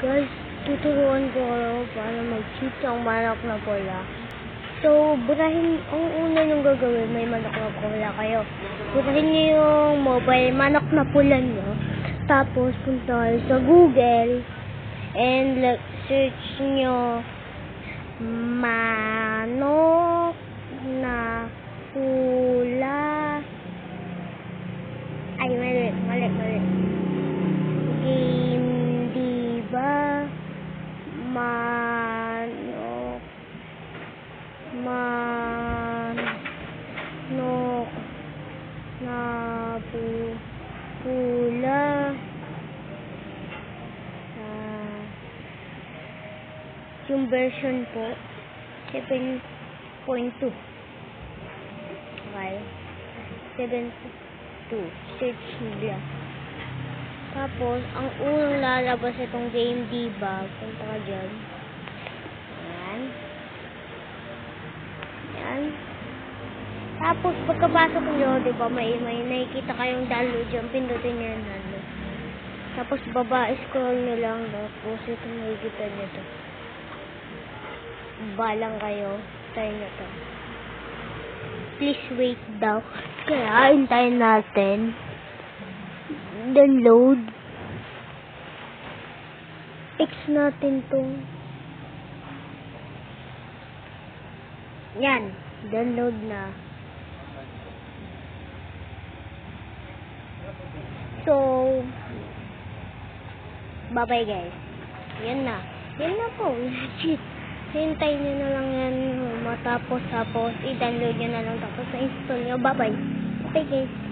guys, tuturuan ko kayo paano mag-cheat ang manok na pula. So, burahin, ang una nyung gagawin, may manok na pula kayo. Burahin nyo yung mobile manok na pula nyo. Tapos, punta kayo sa Google and search nyo manok na pula. Ay, mali. Game, diba? Manok na pula. Yung version po 7.2. Okay, 7.2. Search nila. Tapos ang unang lalabas itong game, diba? Punta ka dyan. Yan. Tapos pagkapasok nyo, diba, may nakikita kayong download dyan. Pindutin nyo yung download. Tapos baba, scroll nyo lang. Tapos ito nakikita nyo to. Balang kayo. Tayo nyo to. Please wait daw. Kaya hintayin natin. Download. X natin to. Yan. Download na. So, bye-bye guys. Yan na. Yan na po. Legit. Hintayin nyo na lang yan matapos. Tapos, i-download nyo na lang. Tapos, na-install nyo. Bye-bye. Okay guys.